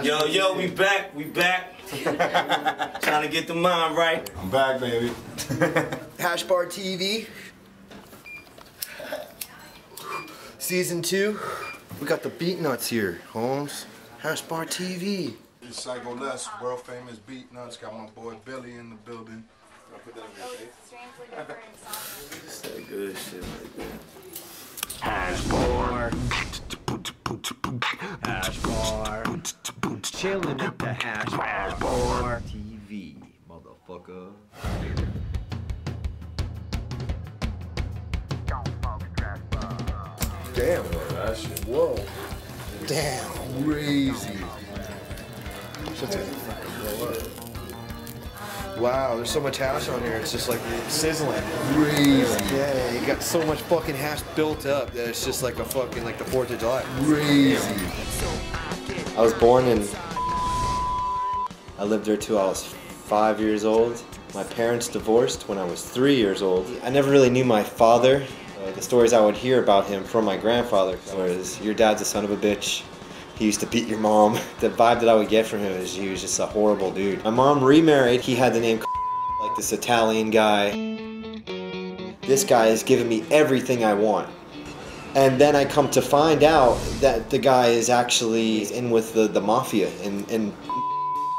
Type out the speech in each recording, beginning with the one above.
Yo, we back. Trying to get the mind right. I'm back, baby. HashbarTV. Season 2. We got the Beatnuts here, Holmes. HashbarTV. It's Psycho Les, world famous Beatnuts. Got my boy Billy in the building. I'll put that on your face. It's that good shit right there. Hashbar. Chillin' with the Hashbar TV, motherfucker. Damn, that shit. Whoa. Damn, crazy. Wow, there's so much hash on here. It's just like sizzling. Crazy. Yeah, you got so much fucking hash built up that it's just like a fucking, like the 4th of July. Crazy. I was born in, I lived there till I was 5 years old. My parents divorced when I was 3 years old. I never really knew my father. The stories I would hear about him from my grandfather was, your dad's a son of a bitch. He used to beat your mom. The vibe that I would get from him is he was just a horrible dude. My mom remarried. He had the name like this Italian guy. This guy has given me everything I want. And then I come to find out that the guy is actually in with the mafia. And in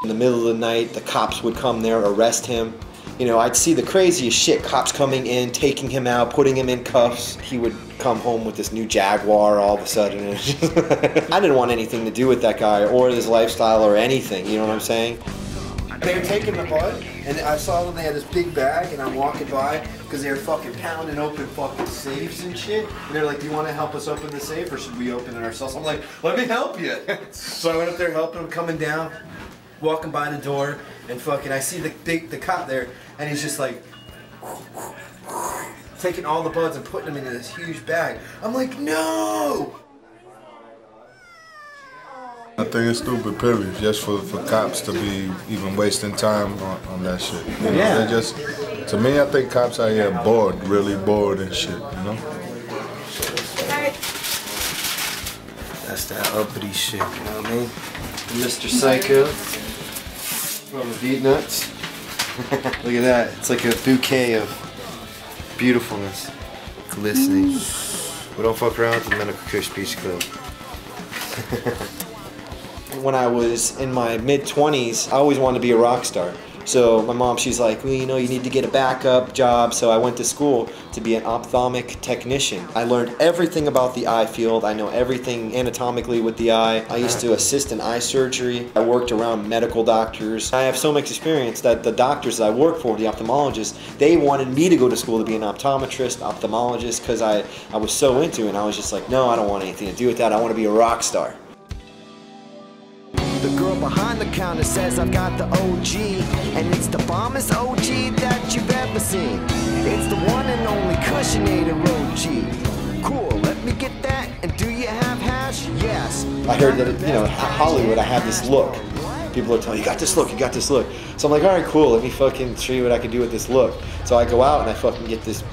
the middle of the night, the cops would come there, arrest him. You know, I'd see the craziest shit. Cops coming in, taking him out, putting him in cuffs. He would come home with this new Jaguar all of a sudden. I didn't want anything to do with that guy or his lifestyle or anything, you know what I'm saying? They were taking the bud, and I saw them, they had this big bag, and I'm walking by, because they were fucking pounding open fucking safes and shit. And they're like, do you want to help us open the safe, or should we open it ourselves? I'm like, let me help you. So I went up there helping him, coming down, walking by the door, and fucking, I see the cop there, and he's just like, taking all the buds and putting them into this huge bag. I'm like, no! I think it's stupid, period, just for cops to be even wasting time on that shit. You know, they're just, to me, I think cops out here are bored, really bored and shit, you know? That's that uppity shit, you know what I mean? Mr. Psycho from the Beatnuts. Look at that, it's like a bouquet of beautifulness, glistening. We don't fuck around with the Medical Kush Beach Club. When I was in my mid-20s, I always wanted to be a rock star. So my mom, she's like, well, you know, you need to get a backup job. So I went to school to be an ophthalmic technician. I learned everything about the eye field. I know everything anatomically with the eye. I used to assist in eye surgery. I worked around medical doctors. I have so much experience that the doctors that I work for, the ophthalmologists, they wanted me to go to school to be an optometrist, ophthalmologist, because I was so into it. And I was just like, no, I don't want anything to do with that. I want to be a rock star. The girl behind the counter says I've got the OG, and it's the bombest OG that you've ever seen. It's the one and only Cushionator OG. Cool, let me get that. And do you have hash? Yes. I heard that, you know, Hollywood, I have this look. People are telling me, you got this look, you got this look. So I'm like, all right, cool, let me fucking show you what I can do with this look. So I go out and I fucking get this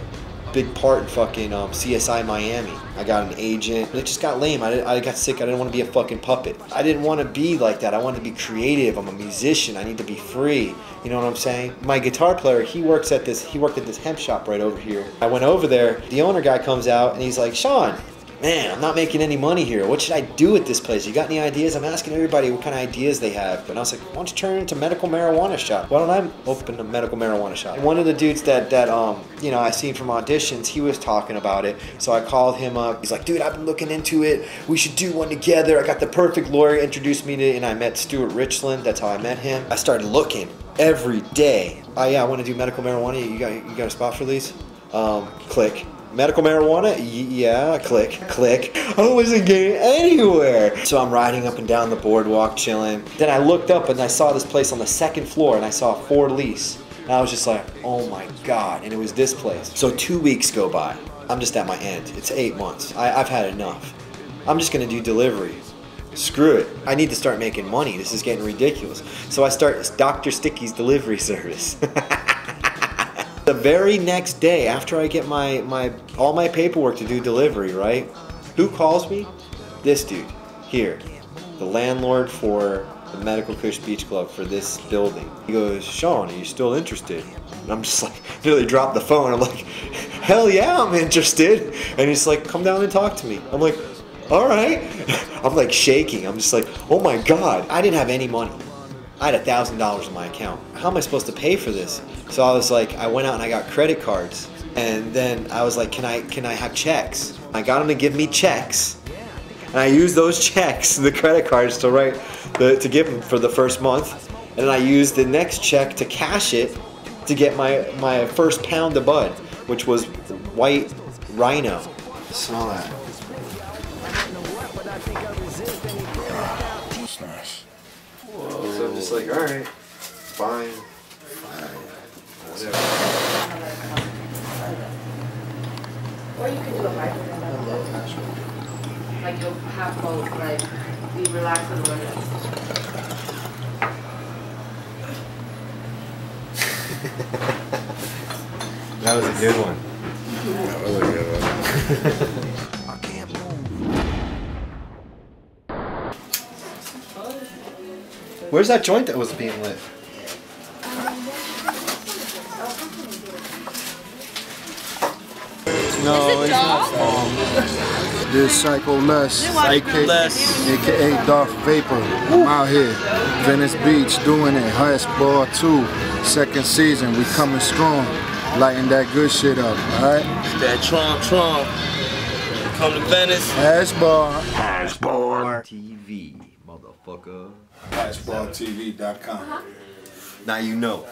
big part in fucking CSI Miami. I got an agent. It just got lame. I got sick. I didn't want to be a fucking puppet. I didn't want to be like that. I wanted to be creative. I'm a musician. I need to be free. You know what I'm saying? My guitar player, he worked at this hemp shop right over here. I went over there. The owner guy comes out and he's like, Sean, man, I'm not making any money here. What should I do with this place? You got any ideas? I'm asking everybody what kind of ideas they have. And I was like, why don't you turn it into medical marijuana shop? Why don't I open a medical marijuana shop? And one of the dudes that you know, I seen from auditions, he was talking about it. So I called him up. He's like, dude, I've been looking into it. We should do one together. I got the perfect lawyer, introduced me to, and I met Stuart Richland. That's how I met him. I started looking every day. Oh yeah, I want to do medical marijuana. You got a spot for these? Click. Medical marijuana? Yeah, click. I wasn't getting anywhere. So I'm riding up and down the boardwalk, chilling. Then I looked up and I saw this place on the 2nd floor and I saw a for lease. And I was just like, oh my God, and it was this place. So 2 weeks go by. I'm just at my end. It's 8 months. I've had enough. I'm just gonna do delivery. Screw it. I need to start making money. This is getting ridiculous. So I start Dr. Sticky's delivery service. The very next day, after I get all my paperwork to do delivery, right? Who calls me? This dude, here. the landlord for the Medical Kush Beach Club for this building. He goes, Sean, are you still interested? And I'm just like, nearly dropped the phone. I'm like, hell yeah, I'm interested. And he's like, come down and talk to me. I'm like, all right. I'm like shaking. I'm just like, oh my God. I didn't have any money. I had $1,000 in my account. How am I supposed to pay for this? So I was like, I went out and I got credit cards. And then I was like, can I have checks? I got them to give me checks. And I used those checks, the credit cards, to give them for the first month. And then I used the next check to cash it to get my first pound of bud, which was white rhino. Smell that. So I'm just like, all right, fine. Whatever. Or you could do a microphone. Like you'll have both, like be relaxed and learn it. That was a good one. That was a good one. I can't move. Where's that joint that was being lit? No, it's not. This Psycho Les, aka Darth Vapor. I'm out here, Venice Beach, doing it. Hashbar 2, second season. We coming strong, lighting that good shit up. All right. That Trump. Come to Venice. HashbarTV, motherfucker. HashbarTV.com. Now you know.